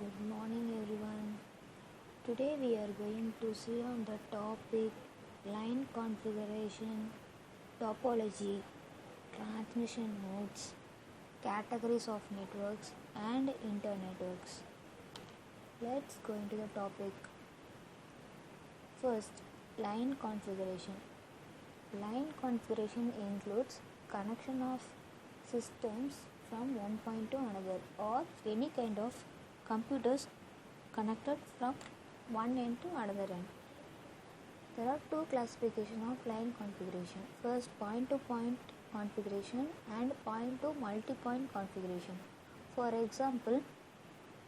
Good morning, everyone. Today we are going to see on the topic line configuration, topology, transmission modes, categories of networks, and internetworks. Let's go into the topic. First, line configuration. Line configuration includes connection of systems from one point to another or any kind of computers connected from one end to another end. There are two classifications of line configuration. First, point-to-point configuration and point-to-multipoint configuration. For example,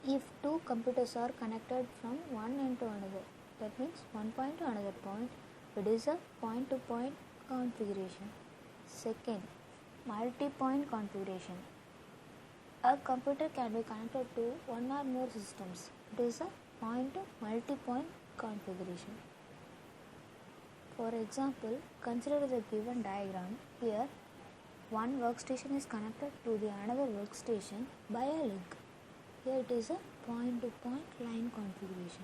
if two computers are connected from one end to another, that means one point to another point, it is a point-to-point configuration. Second, multi-point configuration. A computer can be connected to one or more systems. It is a point-to-multipoint configuration. For example, consider the given diagram. Here, one workstation is connected to the another workstation by a link. Here it is a point-to-point line configuration.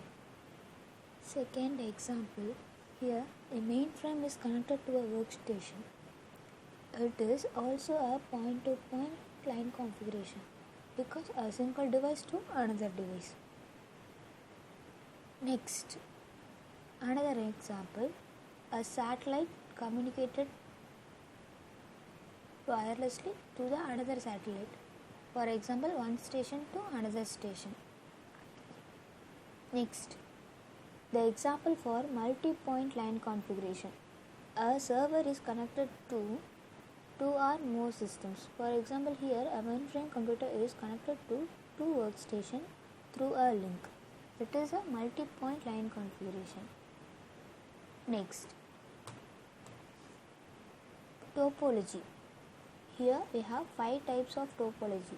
Second example, here a mainframe is connected to a workstation. It is also a point-to-point line configuration because a single device to another device. Next, another example, a satellite communicated wirelessly to the another satellite. For example, one station to another station. Next, the example for multi-point line configuration. A server is connected to two or more systems. For example, here a mainframe computer is connected to two workstations through a link. It is a multi-point line configuration. Next, topology. Here we have 5 types of topology.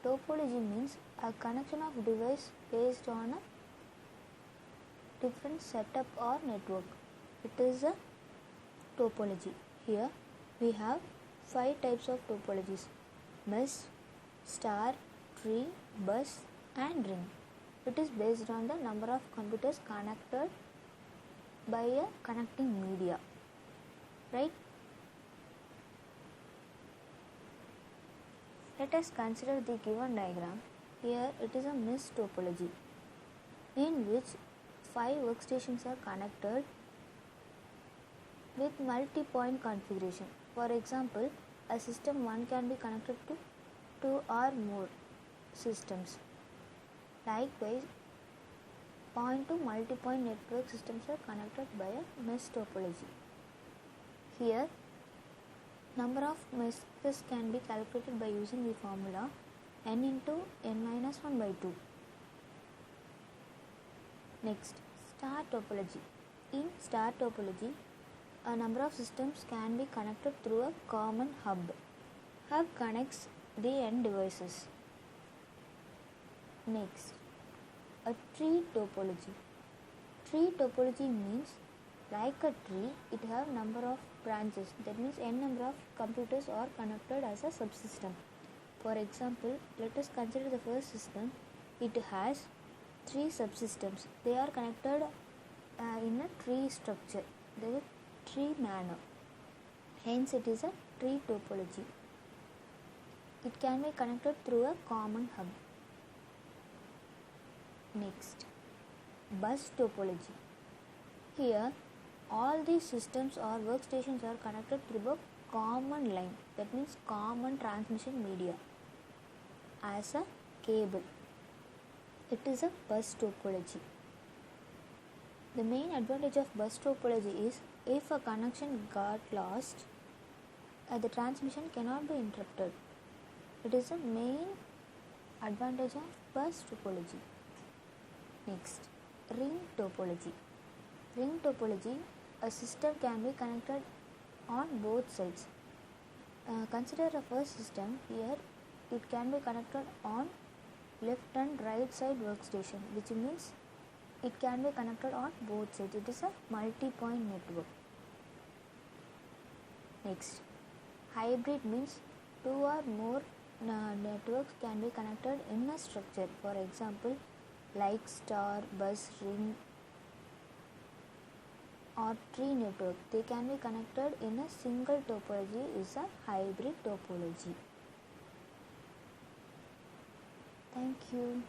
Topology means a connection of device based on a different setup or network. It is a topology. Here we have 5 types of topologies: mesh, star, tree, bus, and ring. It is based on the number of computers connected by a connecting media, right? Let us consider the given diagram. Here it is a mesh topology in which 5 workstations are connected with multi-point configuration. For example, a system 1 can be connected to 2 or more systems. Likewise, point to multi-point network systems are connected by a mesh topology. Here, number of meshes can be calculated by using the formula n into n minus 1 by 2. Next, star topology. In star topology, a number of systems can be connected through a common hub. Hub connects the end devices. Next, a tree topology. Tree topology means like a tree, it has number of branches. That means n number of computers are connected as a subsystem. For example, let us consider the first system. It has 3 subsystems. They are connected in a tree structure. There is a tree manner. Hence, it is a tree topology. It can be connected through a common hub. Next, bus topology. Here, all these systems or workstations are connected through a common line. That means common transmission media as a cable. It is a bus topology. The main advantage of bus topology is if a connection got lost, the transmission cannot be interrupted. It is the main advantage of bus topology. Next, ring topology. Ring topology, a system can be connected on both sides. Consider the first system. Here it can be connected on left and right side workstation, which means it can be connected on both sides. It is a multi-point network. Next, hybrid means 2 or more networks can be connected in a structure. For example, like star, bus, ring, or tree network. They can be connected in a single topology is a hybrid topology. Thank you.